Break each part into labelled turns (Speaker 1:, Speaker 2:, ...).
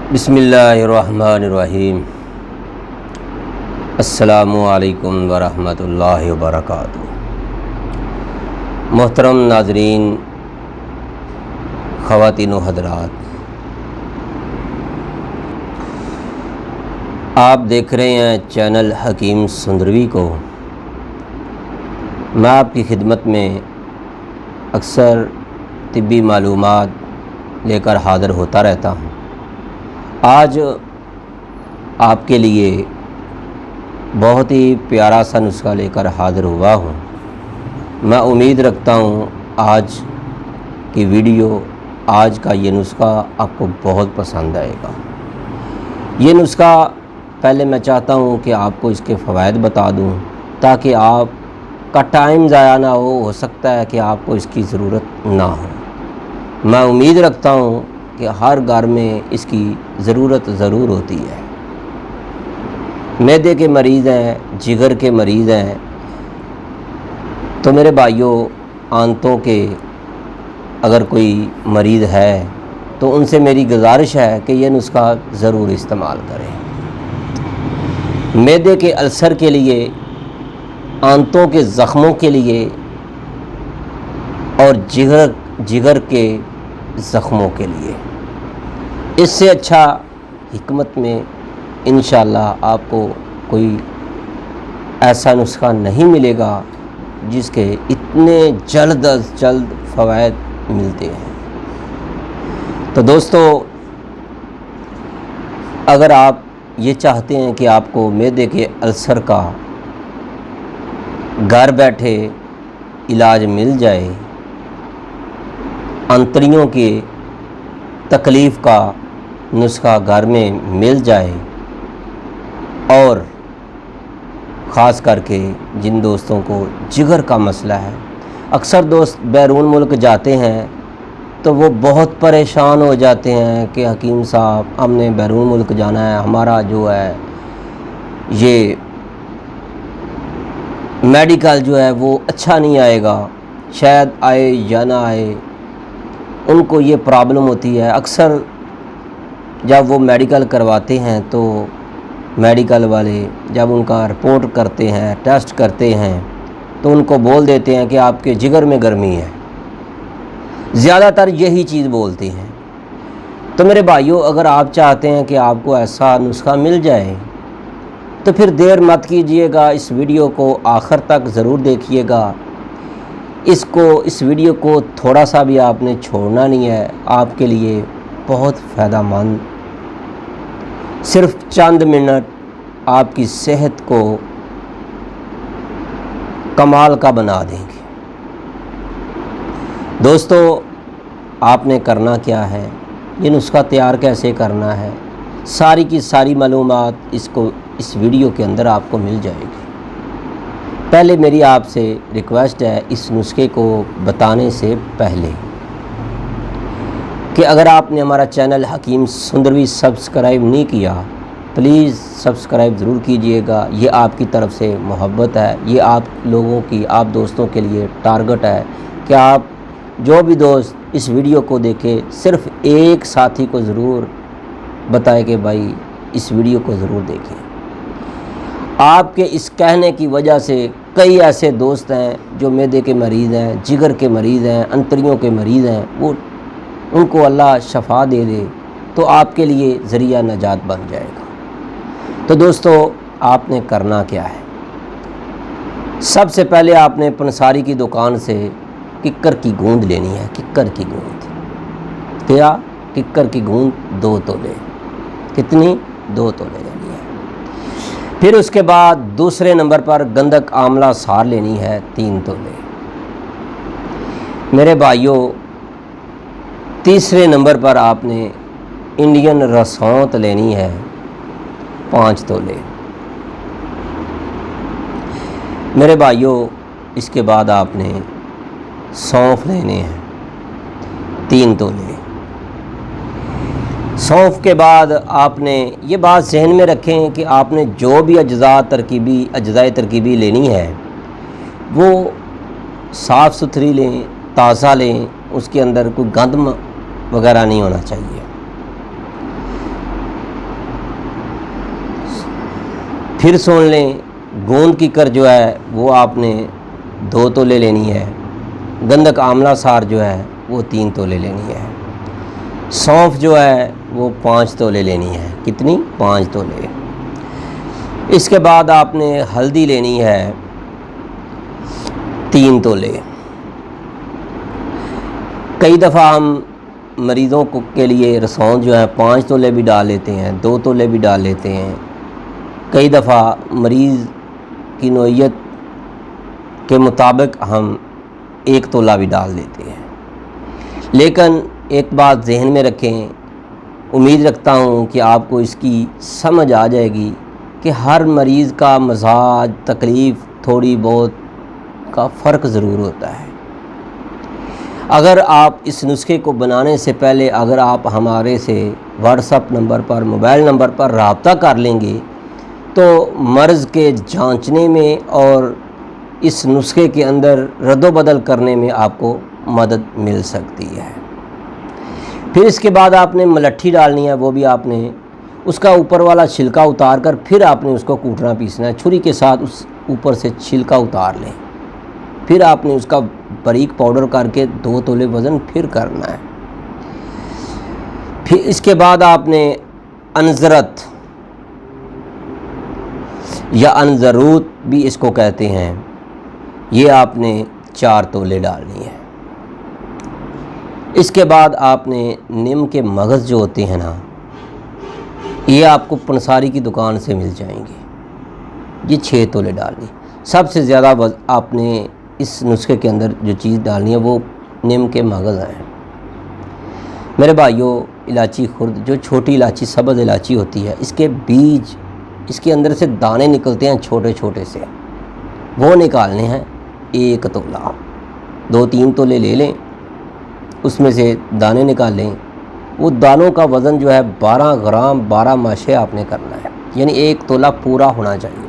Speaker 1: बिस्मिल्लाहिर्रहमानिर्रहीम। अस्सलामु अलैकुम वरहमतुल्लाहि वबरकातुहू। मोहतरम नाज़रीन, ख़वातीन व हज़रात, आप देख रहे हैं चैनल हकीम सुंदरवी को। मैं आपकी खिदमत में अक्सर तिब्बी मालूमात लेकर हाज़िर होता रहता हूँ। आज आपके लिए बहुत ही प्यारा सा नुस्खा लेकर हाज़िर हुआ हूँ। मैं उम्मीद रखता हूँ आज की वीडियो, आज का ये नुस्खा आपको बहुत पसंद आएगा। ये नुस्खा पहले मैं चाहता हूँ कि आपको इसके फ़वाइद बता दूँ ताकि आपका टाइम ज़ाया ना हो सकता है कि आपको इसकी ज़रूरत ना हो। मैं उम्मीद रखता हूँ कि हर घर में इसकी ज़रूरत ज़रूर होती है। मैदे के मरीज़ हैं, जिगर के मरीज़ हैं, तो मेरे भाइयों, आंतों के अगर कोई मरीज़ है तो उनसे मेरी गुजारिश है कि ये नुस्खा ज़रूर इस्तेमाल करें। मैदे के अल्सर के लिए, आंतों के ज़ख्मों के लिए और जिगर के ज़ख्मों के लिए। इससे अच्छा हिकमत में इंशाअल्लाह आपको कोई ऐसा नुस्खा नहीं मिलेगा जिसके इतने जल्द अज जल्द फ़वाइद मिलते हैं। तो दोस्तों, अगर आप ये चाहते हैं कि आपको मैदे के अल्सर का घर बैठे इलाज मिल जाए, अंतड़ियों के तकलीफ़ का नुस्खा घर में मिल जाए, और ख़ास करके जिन दोस्तों को जिगर का मसला है, अक्सर दोस्त बैरून मुल्क जाते हैं तो वो बहुत परेशान हो जाते हैं कि हकीम साहब, हमने बैरून मुल्क जाना है, हमारा जो है ये मेडिकल जो है वो अच्छा नहीं आएगा, शायद आए या ना आए। उनको ये प्रॉब्लम होती है। अक्सर जब वो मेडिकल करवाते हैं तो मेडिकल वाले जब उनका रिपोर्ट करते हैं, टेस्ट करते हैं, तो उनको बोल देते हैं कि आपके जिगर में गर्मी है। ज़्यादातर यही चीज़ बोलते हैं। तो मेरे भाइयों, अगर आप चाहते हैं कि आपको ऐसा नुस्खा मिल जाए तो फिर देर मत कीजिएगा, इस वीडियो को आखिर तक ज़रूर देखिएगा। इस वीडियो को थोड़ा सा भी आपने छोड़ना नहीं है। आपके लिए बहुत फ़ायदेमंद, सिर्फ चंद मिनट आपकी सेहत को कमाल का बना देंगे। दोस्तों, आपने करना क्या है, ये नुस्खा तैयार कैसे करना है, सारी की सारी मालूमात इस वीडियो के अंदर आपको मिल जाएगी। पहले मेरी आपसे रिक्वेस्ट है, इस नुस्खे को बताने से पहले कि अगर आपने हमारा चैनल हकीम सुंदरवी सब्सक्राइब नहीं किया, प्लीज़ सब्सक्राइब ज़रूर कीजिएगा। ये आपकी तरफ से मोहब्बत है, ये आप लोगों की, आप दोस्तों के लिए टारगेट है कि आप जो भी दोस्त इस वीडियो को देखे, सिर्फ़ एक साथी को ज़रूर बताए कि भाई इस वीडियो को ज़रूर देखें। आपके इस कहने की वजह से कई ऐसे दोस्त हैं जो मैदे के मरीज़ हैं, जिगर के मरीज़ हैं, अंतड़ियों के मरीज़ हैं, वो उनको अल्लाह शफा दे दे तो आपके लिए ज़रिया नजात बन जाएगा। तो दोस्तों, आपने करना क्या है, सबसे पहले आपने पंसारी की दुकान से किक्कर की गूंद लेनी है। किक्कर की गूंद, क्या? किक्कर की गूंद 2 तोले। कितनी? 2 तोले लेनी है। फिर उसके बाद दूसरे नंबर पर गंधक आंवला सार लेनी है 3 तोले। मेरे भाइयों, तीसरे नंबर पर आपने इंडियन रसौंत लेनी है 5 तोले। मेरे भाइयों, इसके बाद आपने सौंफ लेने हैं 3 तोले। सौंफ के बाद आपने ये बात जहन में रखें कि आपने जो भी अज्जाए तरकीबी लेनी है वो साफ़ सुथरी लें, ताज़ा लें, उसके अंदर कोई गंद वगैरह नहीं होना चाहिए। फिर सुन लें, गोंद की कर जो है वो आपने 2 तोले लेनी है। गंधक आंवला सार जो है वो 3 तोले लेनी है। सौंफ जो है वो 5 तोले लेनी है। कितनी? 5 तोले। इसके बाद आपने हल्दी लेनी है 3 तोले। कई दफ़ा हम मरीज़ों को के लिए रसौंद जो है 5 तोले भी डाल लेते हैं, 2 तोले भी डाल लेते हैं। कई दफ़ा मरीज़ की नौइयत के मुताबिक हम 1 तोला भी डाल देते हैं। लेकिन एक बात जहन में रखें, उम्मीद रखता हूँ कि आपको इसकी समझ आ जाएगी कि हर मरीज़ का मजाज, तकलीफ़ थोड़ी बहुत का फ़र्क ज़रूर होता है। अगर आप इस नुस्खे को बनाने से पहले अगर आप हमारे से व्हाट्सएप नंबर पर, मोबाइल नंबर पर रब्ता कर लेंगे तो मर्ज़ के जांचने में और इस नुस्खे के अंदर रद्दोबदल करने में आपको मदद मिल सकती है। फिर इसके बाद आपने मलट्ठी डालनी है, वो भी आपने उसका ऊपर वाला छिलका उतार कर फिर आपने उसको कूटना पीसना है। छुरी के साथ उस ऊपर से छिलका उतार लें। फिर आपने उसका बारीक पाउडर करके 2 तोले वज़न फिर करना है। फिर इसके बाद आपने अनज़रत या अनज़रूत भी इसको कहते हैं, ये आपने 4 तोले डालनी है। इसके बाद आपने नीम के मगज़ जो होते हैं ना, ये आपको पंसारी की दुकान से मिल जाएंगे, ये 6 तोले डालनी। सबसे ज़्यादा आपने इस नुस्खे के अंदर जो चीज़ डालनी है वो नीम के मगज़ हैं। मेरे भाइयों, इलायची खुर्द जो छोटी इलायची, सब्ज़ इलायची होती है, इसके बीज, इसके अंदर से दाने निकलते हैं छोटे छोटे से, वो निकालने हैं 1 तोला। 2-3 तोले ले लें, उसमें से दाने निकाल लें। वो दानों का वज़न जो है 12 ग्राम 12 माशे आपने करना है, यानी 1 तोला पूरा होना चाहिए।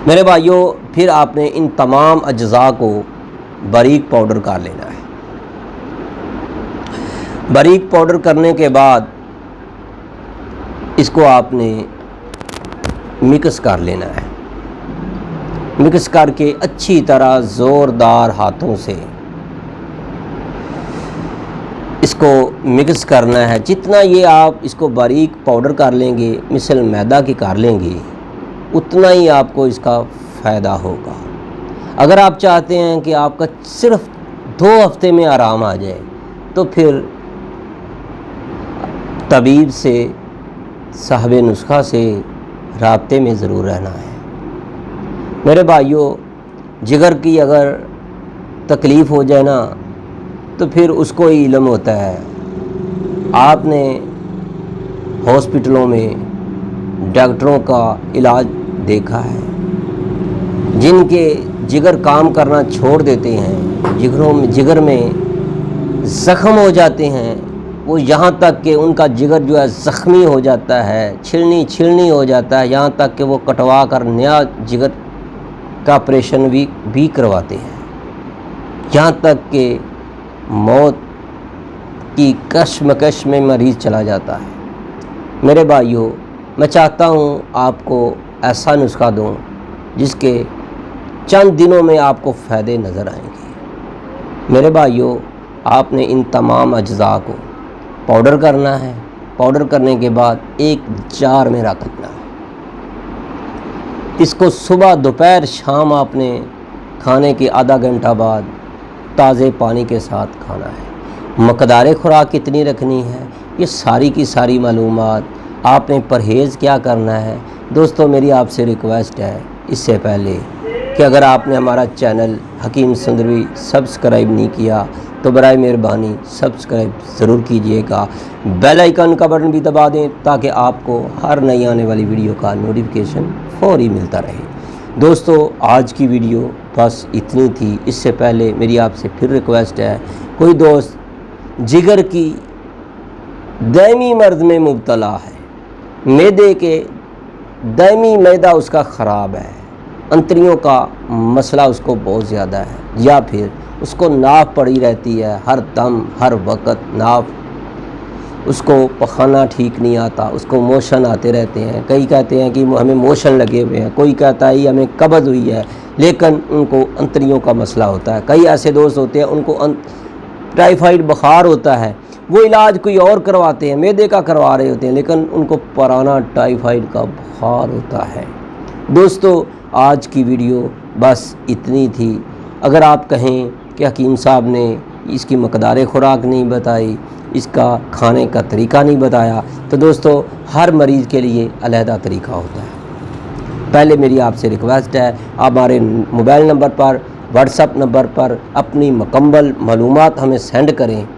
Speaker 1: मेरे भाइयों, फिर आपने इन तमाम अज्जा को बारीक पाउडर कर लेना है। बारीक पाउडर करने के बाद इसको आपने मिक्स कर लेना है। मिक्स करके अच्छी तरह ज़ोरदार हाथों से इसको मिक्स करना है। जितना ये आप इसको बारीक पाउडर कर लेंगे, मिसल मैदा की कर लेंगे, उतना ही आपको इसका फ़ायदा होगा। अगर आप चाहते हैं कि आपका सिर्फ 2 हफ्ते में आराम आ जाए तो फिर तबीब से, साहब नुस्खा से राब्ते में ज़रूर रहना है। मेरे भाइयों, जिगर की अगर तकलीफ़ हो जाए ना तो फिर उसको ही इल्म होता है। आपने हॉस्पिटलों में डॉक्टरों का इलाज देखा है, जिनके जिगर काम करना छोड़ देते हैं, जिगर में ज़ख्म हो जाते हैं, वो यहाँ तक कि उनका जिगर जो है ज़ख्मी हो जाता है, छिलनी हो जाता है, यहाँ तक कि वो कटवा कर नया जिगर का ऑपरेशन भी करवाते हैं। यहाँ तक कि मौत की कश्मकश में मरीज़ चला जाता है। मेरे भाइयों, मैं चाहता हूँ आपको ऐसा नुस्खा दूँ जिसके चंद दिनों में आपको फ़ायदे नज़र आएंगे। मेरे भाइयों, आपने इन तमाम अज्जा को पाउडर करना है। पाउडर करने के बाद एक जार में रख लेना है। इसको सुबह, दोपहर, शाम आपने खाने के आधा घंटा बाद ताज़े पानी के साथ खाना है। मकदार खुराक कितनी रखनी है, ये सारी की सारी मालूमात, आपने परहेज़ क्या करना है। दोस्तों, मेरी आपसे रिक्वेस्ट है, इससे पहले कि अगर आपने हमारा चैनल हकीम सुंदरवी सब्सक्राइब नहीं किया तो बराए मेहरबानी सब्सक्राइब ज़रूर कीजिएगा। बेल आइकन का बटन भी दबा दें ताकि आपको हर नई आने वाली वीडियो का नोटिफिकेशन फौरी मिलता रहे। दोस्तों, आज की वीडियो बस इतनी थी। इससे पहले मेरी आपसे फिर रिक्वेस्ट है, कोई दोस्त जिगर की दायमी मर्ज़ में मुब्तला है, मैदे के दायमी मैदा उसका ख़राब है, अंतरियों का मसला उसको बहुत ज़्यादा है, या फिर उसको नाफ पड़ी रहती है, हर दम हर वक्त नाफ उसको पखाना ठीक नहीं आता, उसको मोशन आते रहते हैं। कई कहते हैं कि हमें मोशन लगे हुए हैं, कोई कहता है हमें कब्ज़ हुई है, लेकिन उनको अंतरियों का मसला होता है। कई ऐसे दोस्त होते हैं उनको टाइफाइड बुखार होता है, वो इलाज कोई और करवाते हैं, मैदे का करवा रहे होते हैं, लेकिन उनको पुराना टाइफाइड का बुखार होता है। दोस्तों आज की वीडियो बस इतनी थी। अगर आप कहें कि हकीम साहब ने इसकी मकदार खुराक नहीं बताई, इसका खाने का तरीका नहीं बताया, तो दोस्तों हर मरीज़ के लिए अलहदा तरीका होता है। पहले मेरी आपसे रिक्वेस्ट है, आप हमारे मोबाइल नंबर पर, व्हाट्सएप नंबर पर अपनी मुकम्मल मालूमात हमें सेंड करें।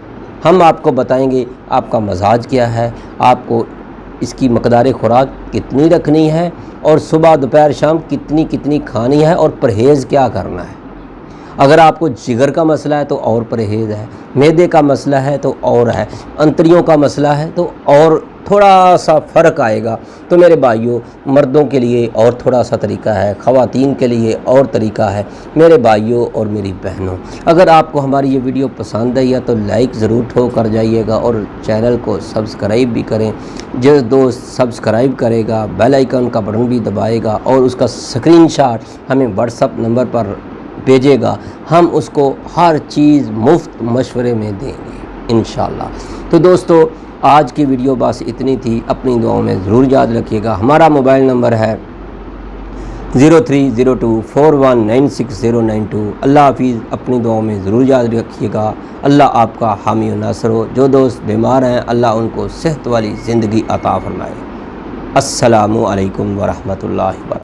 Speaker 1: हम आपको बताएंगे आपका मजाज क्या है, आपको इसकी मकदार खुराक कितनी रखनी है, और सुबह दोपहर शाम कितनी कितनी खानी है, और परहेज़ क्या करना है। अगर आपको जिगर का मसला है तो और परहेज़ है, मैदे का मसला है तो और है, अंतरियों का मसला है तो और थोड़ा सा फ़र्क आएगा। तो मेरे भाइयों, मर्दों के लिए और थोड़ा सा तरीका है, ख़वातीन के लिए और तरीका है। मेरे भाइयों और मेरी बहनों, अगर आपको हमारी ये वीडियो पसंद आई है तो लाइक ज़रूर ठोक कर जाइएगा, और चैनल को सब्सक्राइब भी करें। जो दोस्त सब्सक्राइब करेगा, बेल आइकन का बटन भी दबाएगा और उसका स्क्रीनशॉट हमें व्हाट्सएप नंबर पर भेजेगा, हम उसको हर चीज़ मुफ्त मशवरे में देंगे इंशाल्लाह। तो दोस्तों आज की वीडियो बस इतनी थी। अपनी दुआओं में ज़रूर याद रखिएगा। हमारा मोबाइल नंबर है 030241969092। अल्लाह हाफिज़। अपनी दुआओं में ज़रूर याद रखिएगा। अल्लाह आपका हामी व नासर हो। जो दोस्त बीमार हैं अल्लाह उनको सेहत वाली ज़िंदगी अता फरमाए। अस्सलामु अलैकुम व रहमतुल्लाहि व बरकातहू।